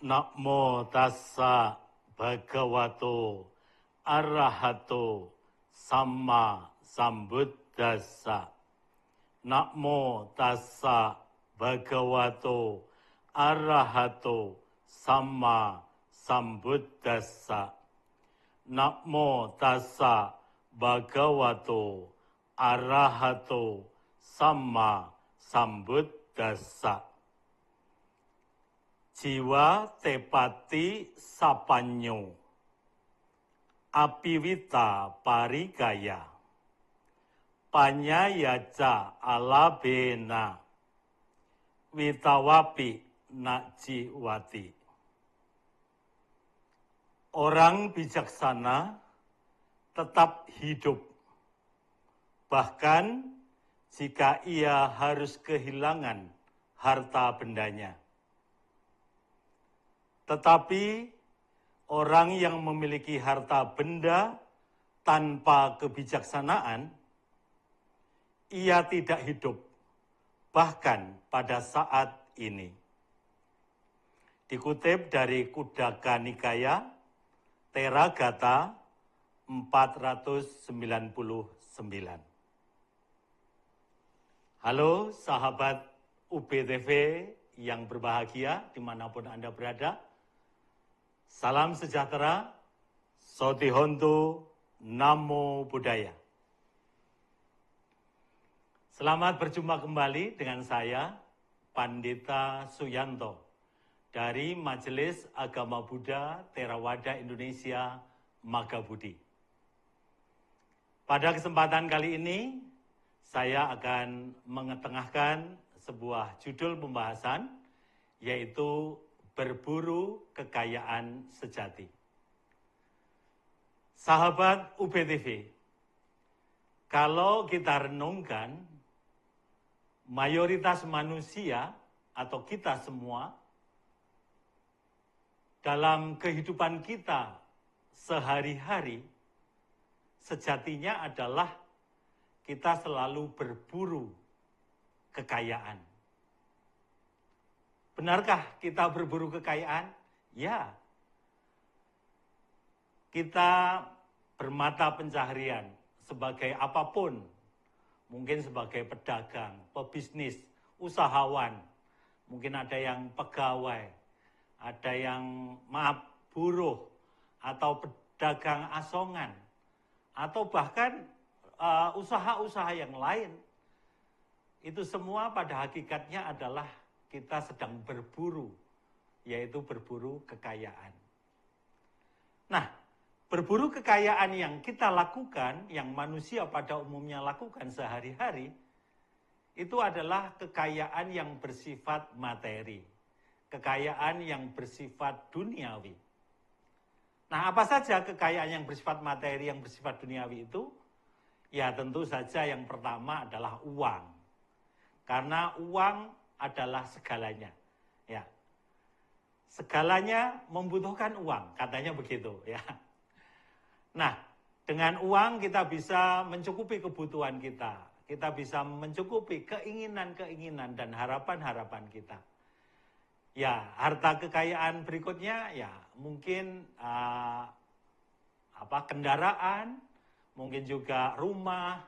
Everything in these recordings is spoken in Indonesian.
Namo tassa bhagavato arahato samma sambuddhassa. Namo tassa bhagavato arahato samma sambuddhassa. Namo tassa bhagavato arahato samma sambuddhassa. Jiwa tepati sapanyo, apiwita parikaya, panyayaca alabena, witawapi najiwati. Orang bijaksana tetap hidup, bahkan jika ia harus kehilangan harta bendanya. Tetapi orang yang memiliki harta benda tanpa kebijaksanaan, ia tidak hidup, bahkan pada saat ini. Dikutip dari Khuddaka Nikaya, Theragata 499. Halo sahabat UBTV yang berbahagia dimanapun Anda berada. Salam sejahtera, Sotihontu, Namo Buddhaya. Selamat berjumpa kembali dengan saya, Pandita Suyanto, dari Majelis Agama Buddha Theravada Indonesia, Magabudi. Pada kesempatan kali ini, saya akan mengetengahkan sebuah judul pembahasan, yaitu berburu kekayaan sejati. Sahabat UBTV, kalau kita renungkan, mayoritas manusia atau kita semua dalam kehidupan kita sehari-hari, sejatinya adalah kita selalu berburu kekayaan. Benarkah kita berburu kekayaan? Ya. Kita bermata pencaharian sebagai apapun. Mungkin sebagai pedagang, pebisnis, usahawan. Mungkin ada yang pegawai, ada yang buruh, atau pedagang asongan. Atau bahkan usaha-usaha yang lain. Itu semua pada hakikatnya adalah kita sedang berburu, yaitu berburu kekayaan. Nah, berburu kekayaan yang kita lakukan, yang manusia pada umumnya lakukan sehari-hari, itu adalah kekayaan yang bersifat materi, kekayaan yang bersifat duniawi. Nah, apa saja kekayaan yang bersifat materi, yang bersifat duniawi itu? Ya, tentu saja yang pertama adalah uang. Karena uang adalah segalanya. Ya. Segalanya membutuhkan uang, katanya begitu, ya. Nah, dengan uang kita bisa mencukupi kebutuhan kita. Kita bisa mencukupi keinginan-keinginan dan harapan-harapan kita. Ya, harta kekayaan berikutnya ya mungkin kendaraan, mungkin juga rumah,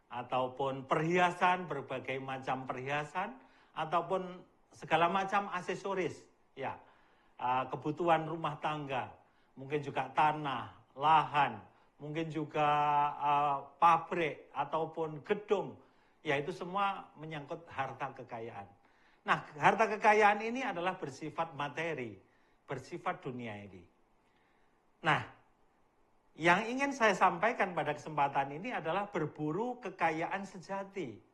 ataupun perhiasan, berbagai macam perhiasan, ataupun segala macam aksesoris, ya, kebutuhan rumah tangga, mungkin juga tanah, lahan, mungkin juga pabrik ataupun gedung, ya itu semua menyangkut harta kekayaan. Nah, harta kekayaan ini adalah bersifat materi, bersifat dunia ini. Nah, yang ingin saya sampaikan pada kesempatan ini adalah berburu kekayaan sejati.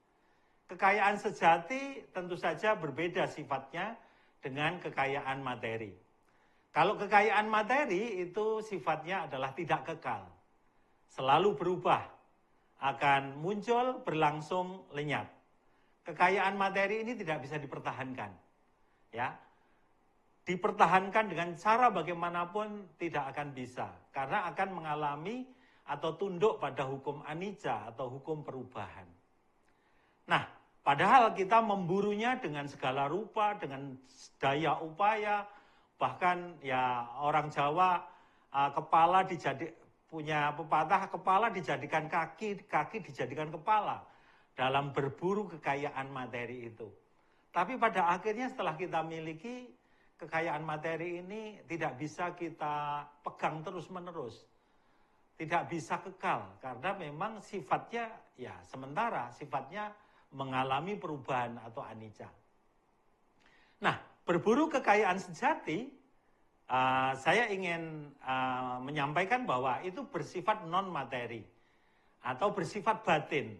Kekayaan sejati tentu saja berbeda sifatnya dengan kekayaan materi. Kalau kekayaan materi itu sifatnya adalah tidak kekal. Selalu berubah, akan muncul, berlangsung, lenyap. Kekayaan materi ini tidak bisa dipertahankan. Ya. Dipertahankan dengan cara bagaimanapun tidak akan bisa. Karena akan mengalami atau tunduk pada hukum anicca atau hukum perubahan. Nah, padahal kita memburunya dengan segala rupa, dengan daya upaya, Bahkan ya orang Jawa punya pepatah kepala dijadikan kaki, kaki dijadikan kepala dalam berburu kekayaan materi itu. Tapi pada akhirnya setelah kita miliki kekayaan materi ini tidak bisa kita pegang terus-menerus. Tidak bisa kekal karena memang sifatnya ya sementara, sifatnya mengalami perubahan atau anicca. Nah, berburu kekayaan sejati, saya ingin menyampaikan bahwa itu bersifat non-materi atau bersifat batin.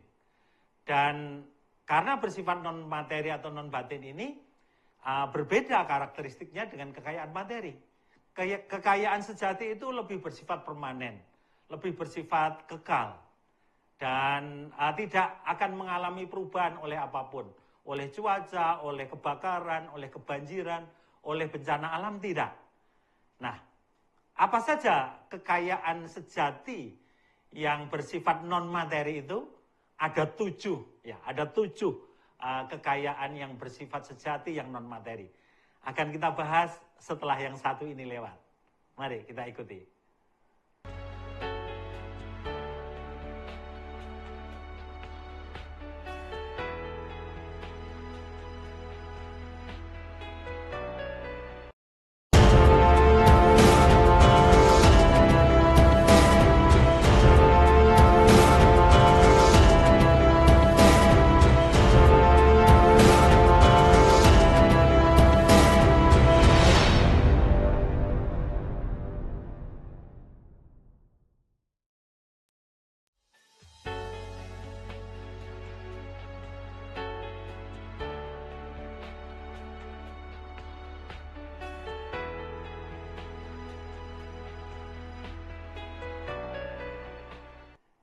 Dan karena bersifat non-materi atau non-batin ini berbeda karakteristiknya dengan kekayaan materi. Kekayaan sejati itu lebih bersifat permanen, lebih bersifat kekal, dan tidak akan mengalami perubahan oleh apapun. Oleh cuaca, oleh kebakaran, oleh kebanjiran, oleh bencana alam, tidak. Nah, apa saja kekayaan sejati yang bersifat non-materi itu? Ada 7, ya, ada 7 kekayaan yang bersifat sejati yang non-materi. Akan kita bahas setelah yang satu ini lewat. Mari kita ikuti.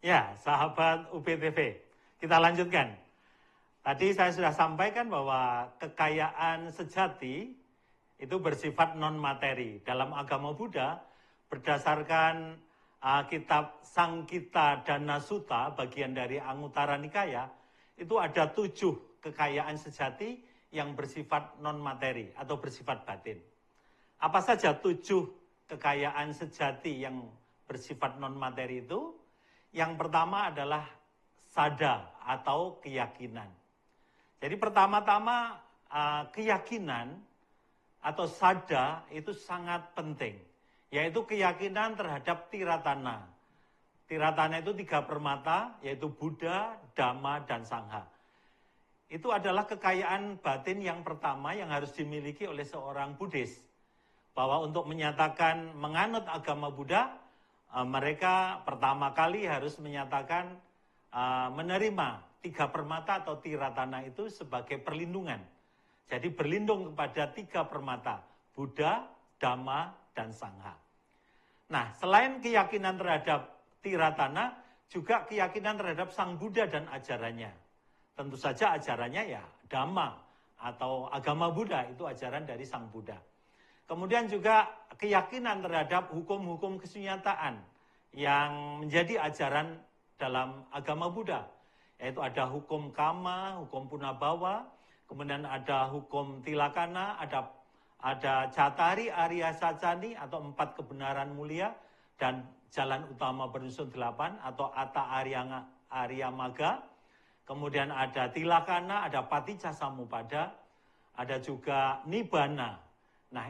Ya, sahabat UPTV, kita lanjutkan. Tadi saya sudah sampaikan bahwa kekayaan sejati itu bersifat non-materi. Dalam agama Buddha, berdasarkan kitab Sangkita Dana Sutta, bagian dari Anguttara Nikaya, itu ada 7 kekayaan sejati yang bersifat non-materi atau bersifat batin. Apa saja 7 kekayaan sejati yang bersifat non-materi itu? Yang pertama adalah sada atau keyakinan. Jadi pertama-tama keyakinan atau sada itu sangat penting, yaitu keyakinan terhadap tiratana. Tiratana itu 3 permata, yaitu Buddha, Dhamma, dan Sangha. Itu adalah kekayaan batin yang pertama yang harus dimiliki oleh seorang Buddhis. Bahwa untuk menyatakan menganut agama Buddha, mereka pertama kali harus menyatakan menerima 3 permata atau tiratana itu sebagai perlindungan. Jadi berlindung kepada 3 permata, Buddha, Dhamma, dan Sangha. Nah, selain keyakinan terhadap tiratana, juga keyakinan terhadap Sang Buddha dan ajarannya. Tentu saja ajarannya ya Dhamma atau agama Buddha, itu ajaran dari Sang Buddha. Kemudian juga keyakinan terhadap hukum-hukum kesunyataan yang menjadi ajaran dalam agama Buddha. Yaitu ada hukum kama, hukum punabhawa, kemudian ada hukum tilakana, ada catari arya sacani atau 4 kebenaran mulia, dan jalan utama berunsur 8 atau atta arya maga. Kemudian ada tilakana, ada paticca samuppada, ada juga nibbana. Nah,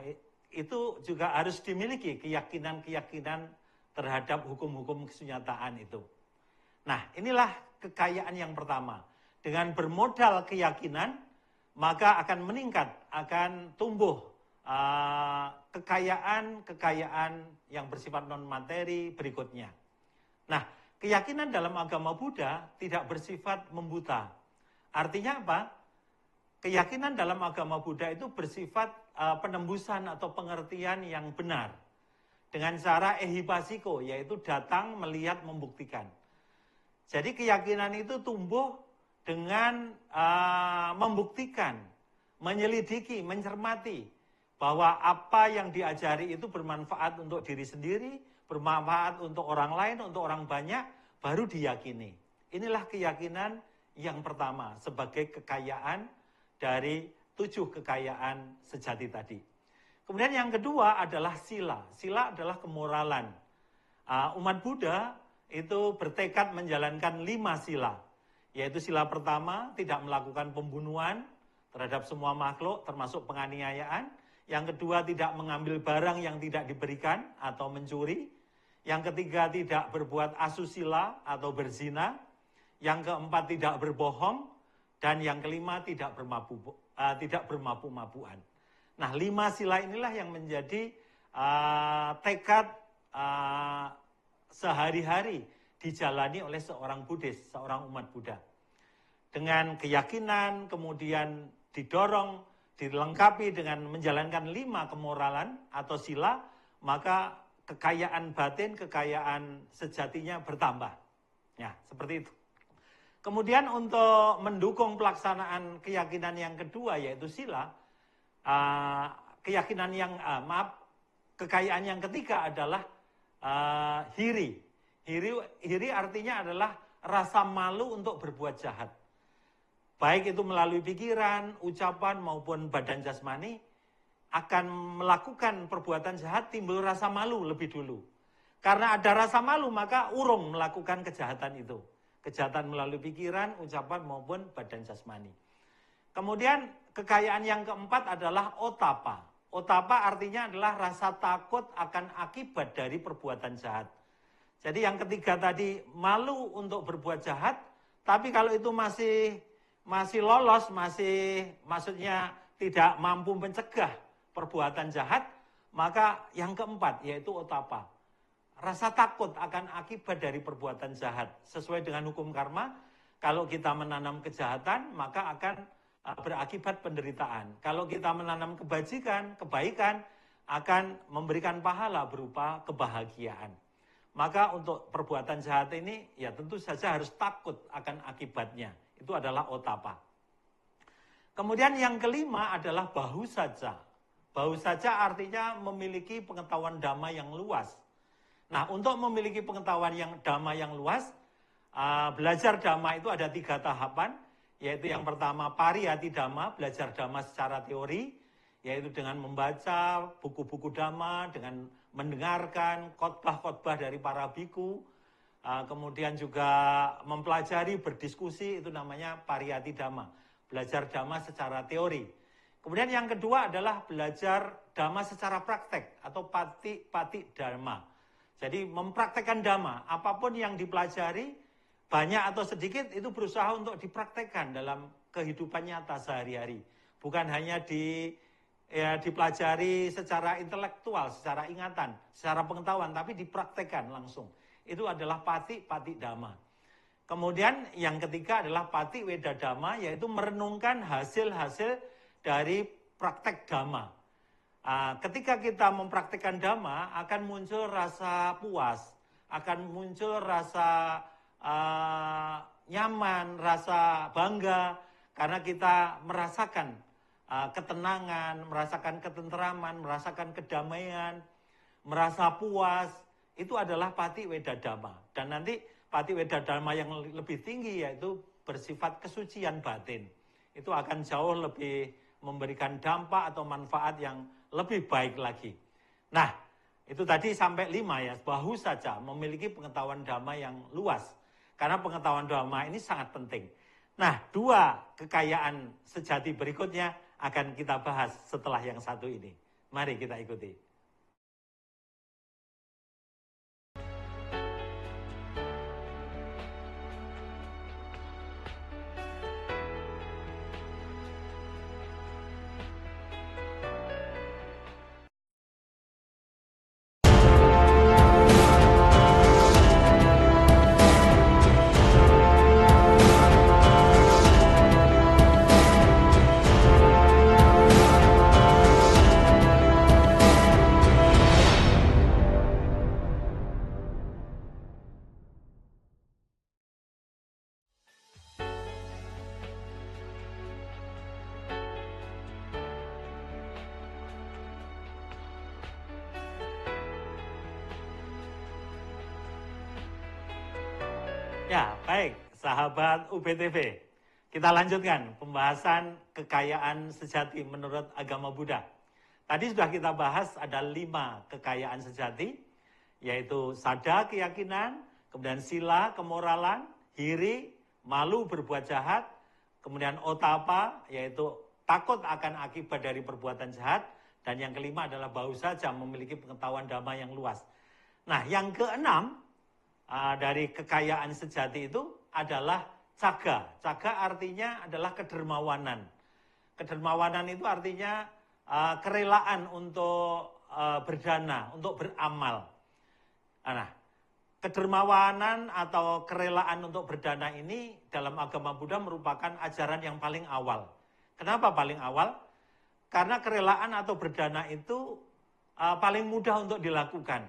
itu juga harus dimiliki keyakinan-keyakinan terhadap hukum-hukum kesunyataan itu. Nah, inilah kekayaan yang pertama. Dengan bermodal keyakinan, maka akan meningkat, akan tumbuh kekayaan yang bersifat non-materi berikutnya. Nah, keyakinan dalam agama Buddha tidak bersifat membuta. Artinya apa? Keyakinan dalam agama Buddha itu bersifat penembusan atau pengertian yang benar. Dengan cara ehipassiko, yaitu datang, melihat, membuktikan. Jadi keyakinan itu tumbuh dengan membuktikan, menyelidiki, mencermati bahwa apa yang diajari itu bermanfaat untuk diri sendiri, bermanfaat untuk orang lain, untuk orang banyak, baru diyakini. Inilah keyakinan yang pertama sebagai kekayaan dari 7 kekayaan sejati tadi. Kemudian yang kedua adalah sila. Sila adalah kemoralan. Umat Buddha itu bertekad menjalankan 5 sila. Yaitu sila pertama, tidak melakukan pembunuhan terhadap semua makhluk, termasuk penganiayaan. Yang kedua, tidak mengambil barang yang tidak diberikan atau mencuri. Yang ketiga, tidak berbuat asusila atau berzina. Yang keempat, tidak berbohong. Dan yang kelima, tidak bermabuk-mabukan. Nah, 5 sila inilah yang menjadi tekad sehari-hari dijalani oleh seorang Buddhis, seorang umat Buddha. Dengan keyakinan, kemudian didorong, dilengkapi dengan menjalankan 5 kemoralan atau sila, maka kekayaan batin, kekayaan sejatinya bertambah. Ya, seperti itu. Kemudian untuk mendukung pelaksanaan keyakinan yang kedua, yaitu sila, kekayaan yang ketiga adalah hiri. Hiri artinya adalah rasa malu untuk berbuat jahat. Baik itu melalui pikiran, ucapan maupun badan jasmani, akan melakukan perbuatan jahat timbul rasa malu lebih dulu. Karena ada rasa malu maka urung melakukan kejahatan itu. Kejahatan melalui pikiran, ucapan maupun badan jasmani. Kemudian kekayaan yang keempat adalah otapa. Otapa artinya adalah rasa takut akan akibat dari perbuatan jahat. Jadi yang ketiga tadi malu untuk berbuat jahat, tapi kalau itu masih lolos, maksudnya tidak mampu mencegah perbuatan jahat, maka yang keempat yaitu otapa. Rasa takut akan akibat dari perbuatan jahat. Sesuai dengan hukum karma, kalau kita menanam kejahatan, maka akan berakibat penderitaan. Kalau kita menanam kebaikan, akan memberikan pahala berupa kebahagiaan. Maka untuk perbuatan jahat ini, ya tentu saja harus takut akan akibatnya. Itu adalah otapa. Kemudian yang kelima adalah bahu saja. Bahu saja artinya memiliki pengetahuan dhamma yang luas. Nah, untuk memiliki pengetahuan dhamma yang luas, belajar dhamma itu ada 3 tahapan, yaitu yang pertama pariyati dhamma, belajar dhamma secara teori, yaitu dengan membaca buku-buku dhamma, dengan mendengarkan khotbah-khotbah dari para biku, kemudian juga mempelajari, berdiskusi, itu namanya pariyati dhamma, belajar dhamma secara teori. Kemudian yang kedua adalah belajar dhamma secara praktek atau pati dhamma. Jadi mempraktekkan dhamma, apapun yang dipelajari, banyak atau sedikit, itu berusaha untuk dipraktekkan dalam kehidupan nyata sehari-hari. Bukan hanya dipelajari secara intelektual, secara ingatan, secara pengetahuan, tapi dipraktekkan langsung. Itu adalah pati dhamma. Kemudian yang ketiga adalah pati weda dhamma, yaitu merenungkan hasil-hasil dari praktek dhamma. Ketika kita mempraktikkan dhamma, akan muncul rasa puas, akan muncul rasa nyaman, rasa bangga, karena kita merasakan ketenangan, merasakan ketenteraman, merasakan kedamaian, merasa puas. Itu adalah pati weda dhamma. Dan nanti pati weda dhamma yang lebih tinggi yaitu bersifat kesucian batin. Itu akan jauh lebih memberikan dampak atau manfaat yang lebih baik lagi. Nah, itu tadi sampai 5 ya, bahu saja memiliki pengetahuan dhamma yang luas. Karena pengetahuan dhamma ini sangat penting. Nah, 2 kekayaan sejati berikutnya akan kita bahas setelah yang satu ini. Mari kita ikuti. Ya, baik, sahabat UBTV. Kita lanjutkan pembahasan kekayaan sejati menurut agama Buddha. Tadi sudah kita bahas ada 5 kekayaan sejati, yaitu sada keyakinan, kemudian sila kemoralan, hiri, malu berbuat jahat, kemudian otapa, yaitu takut akan akibat dari perbuatan jahat, dan yang kelima adalah bau saja memiliki pengetahuan dhamma yang luas. Nah, yang keenam dari kekayaan sejati itu adalah caga. Caga artinya adalah kedermawanan. Kedermawanan itu artinya kerelaan untuk berdana, untuk beramal. Nah, kedermawanan atau kerelaan untuk berdana ini dalam agama Buddha merupakan ajaran yang paling awal. Kenapa paling awal? Karena kerelaan atau berdana itu paling mudah untuk dilakukan.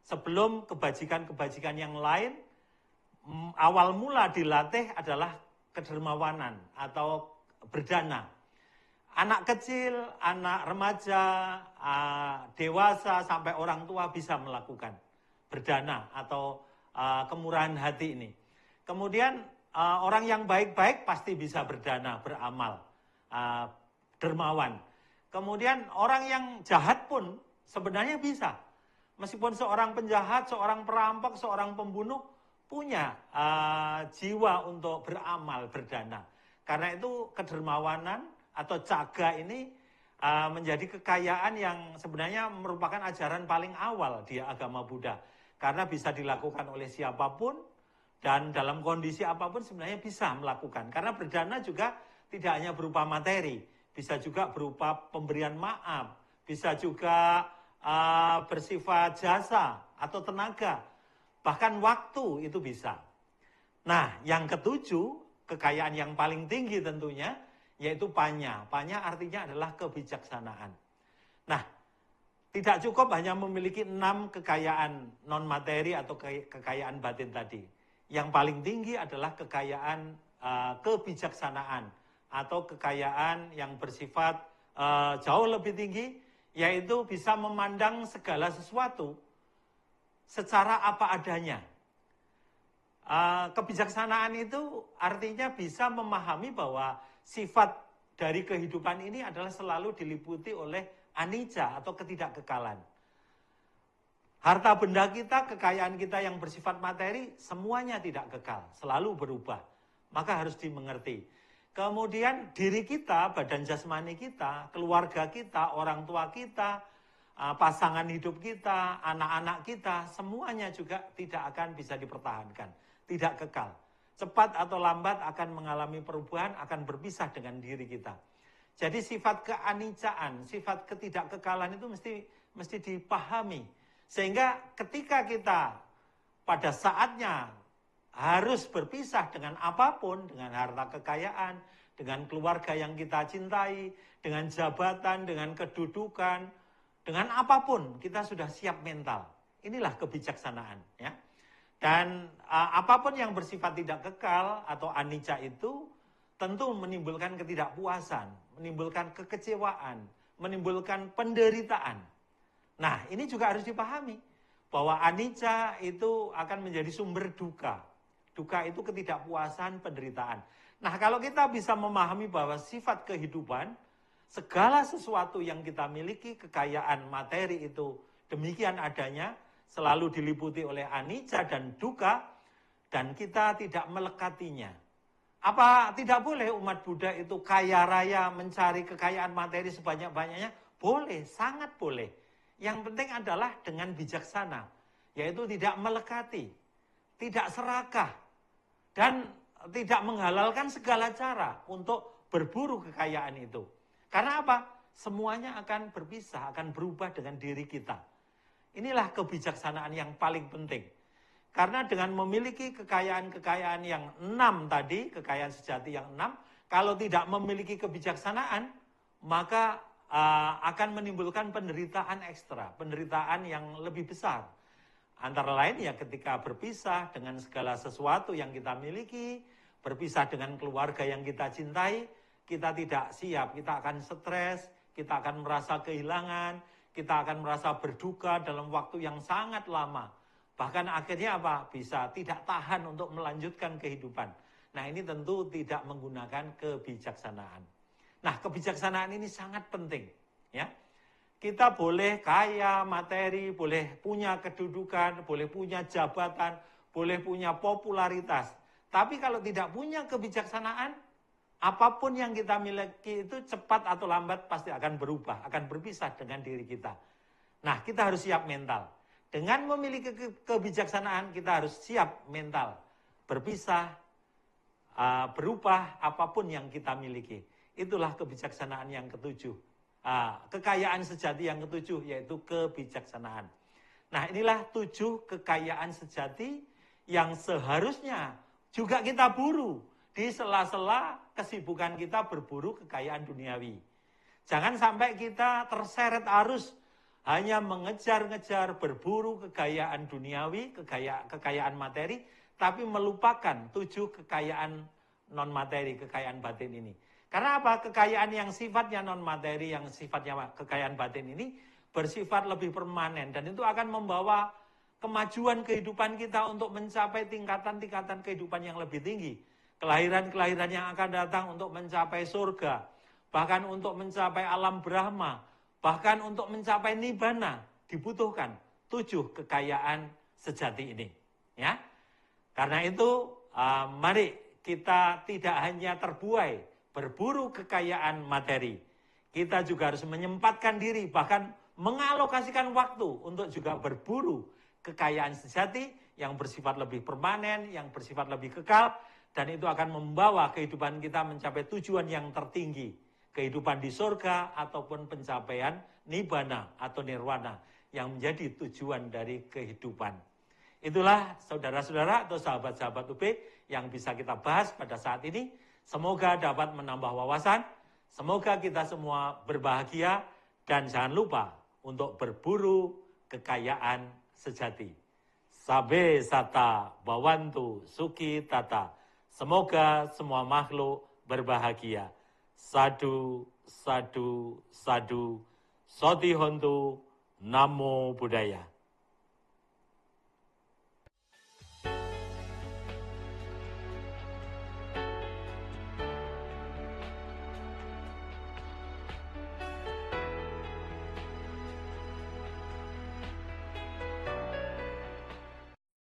Sebelum kebajikan-kebajikan yang lain, awal mula dilatih adalah kedermawanan atau berdana. Anak kecil, anak remaja, dewasa, sampai orang tua bisa melakukan berdana atau kemurahan hati ini. Kemudian orang yang baik-baik pasti bisa berdana, beramal, dermawan. Kemudian orang yang jahat pun sebenarnya bisa. Meskipun seorang penjahat, seorang perampok, seorang pembunuh punya jiwa untuk beramal, berdana. Karena itu kedermawanan atau caga ini menjadi kekayaan yang sebenarnya merupakan ajaran paling awal di agama Buddha. Karena bisa dilakukan oleh siapapun dan dalam kondisi apapun sebenarnya bisa melakukan. Karena berdana juga tidak hanya berupa materi, bisa juga berupa pemberian maaf, bisa juga bersifat jasa atau tenaga, bahkan waktu itu bisa. Nah, yang ketujuh, kekayaan yang paling tinggi tentunya, yaitu panya. Panya artinya adalah kebijaksanaan. Nah, tidak cukup hanya memiliki 6 kekayaan non-materi atau kekayaan batin tadi. Yang paling tinggi adalah kekayaan kebijaksanaan atau kekayaan yang bersifat jauh lebih tinggi, yaitu bisa memandang segala sesuatu secara apa adanya. Kebijaksanaan itu artinya bisa memahami bahwa sifat dari kehidupan ini adalah selalu diliputi oleh anicca atau ketidakkekalan. Harta benda kita, kekayaan kita yang bersifat materi, semuanya tidak kekal, selalu berubah. Maka harus dimengerti. Kemudian diri kita, badan jasmani kita, keluarga kita, orang tua kita, pasangan hidup kita, anak-anak kita, semuanya juga tidak akan bisa dipertahankan, tidak kekal. Cepat atau lambat akan mengalami perubahan, akan berpisah dengan diri kita. Jadi sifat keanicaan, sifat ketidakkekalan itu mesti dipahami. Sehingga ketika kita pada saatnya harus berpisah dengan apapun, dengan harta kekayaan, dengan keluarga yang kita cintai, dengan jabatan, dengan kedudukan, dengan apapun kita sudah siap mental. Inilah kebijaksanaan, ya. Dan apapun yang bersifat tidak kekal atau anicca itu tentu menimbulkan ketidakpuasan, menimbulkan kekecewaan, menimbulkan penderitaan. Nah, ini juga harus dipahami bahwa anicca itu akan menjadi sumber duka. Duka itu ketidakpuasan, penderitaan. Nah, kalau kita bisa memahami bahwa sifat kehidupan, segala sesuatu yang kita miliki, kekayaan materi itu demikian adanya, selalu diliputi oleh anicca dan duka, dan kita tidak melekatinya. Apa tidak boleh umat Buddha itu kaya raya mencari kekayaan materi sebanyak-banyaknya? Boleh, sangat boleh. Yang penting adalah dengan bijaksana, yaitu tidak melekati, tidak serakah, dan tidak menghalalkan segala cara untuk berburu kekayaan itu. Karena apa? Semuanya akan berpisah, akan berubah dengan diri kita. Inilah kebijaksanaan yang paling penting. Karena dengan memiliki kekayaan-kekayaan yang 6 tadi, kekayaan sejati yang 6, kalau tidak memiliki kebijaksanaan, maka akan menimbulkan penderitaan ekstra, penderitaan yang lebih besar. Antara lain ya ketika berpisah dengan segala sesuatu yang kita miliki, berpisah dengan keluarga yang kita cintai, kita tidak siap, kita akan stres, kita akan merasa kehilangan, kita akan merasa berduka dalam waktu yang sangat lama. Bahkan akhirnya apa? Bisa tidak tahan untuk melanjutkan kehidupan. Nah, ini tentu tidak menggunakan kebijaksanaan. Nah, kebijaksanaan ini sangat penting, ya. Kita boleh kaya materi, boleh punya kedudukan, boleh punya jabatan, boleh punya popularitas. Tapi kalau tidak punya kebijaksanaan, apapun yang kita miliki itu cepat atau lambat pasti akan berubah, akan berpisah dengan diri kita. Nah, kita harus siap mental. Dengan memiliki kebijaksanaan, kita harus siap mental. Berpisah, berubah apapun yang kita miliki. Itulah kebijaksanaan yang ketujuh. Kekayaan sejati yang ketujuh, yaitu kebijaksanaan. Nah, inilah 7 kekayaan sejati yang seharusnya juga kita buru. Di sela-sela kesibukan kita berburu kekayaan duniawi. Jangan sampai kita terseret arus hanya mengejar-ngejar berburu kekayaan duniawi, kekayaan materi, tapi melupakan 7 kekayaan non-materi, kekayaan batin ini. Karena apa? Kekayaan yang sifatnya non-materi, yang sifatnya kekayaan batin ini bersifat lebih permanen. Dan itu akan membawa kemajuan kehidupan kita untuk mencapai tingkatan-tingkatan kehidupan yang lebih tinggi. Kelahiran-kelahiran yang akan datang untuk mencapai surga. Bahkan untuk mencapai alam Brahma. Bahkan untuk mencapai Nibbana. Dibutuhkan 7 kekayaan sejati ini. Ya. Karena itu, mari kita tidak hanya terbuai berburu kekayaan materi. Kita juga harus menyempatkan diri, bahkan mengalokasikan waktu untuk juga berburu kekayaan sejati yang bersifat lebih permanen, yang bersifat lebih kekal, dan itu akan membawa kehidupan kita mencapai tujuan yang tertinggi. Kehidupan di surga ataupun pencapaian Nibbana atau Nirwana yang menjadi tujuan dari kehidupan. Itulah saudara-saudara atau sahabat-sahabat UB yang bisa kita bahas pada saat ini. Semoga dapat menambah wawasan, semoga kita semua berbahagia, dan jangan lupa untuk berburu kekayaan sejati. Sabe sata bawantu suki tata. Semoga semua makhluk berbahagia. Sadu, sadu, sadu, soti hontu, namo buddhaya.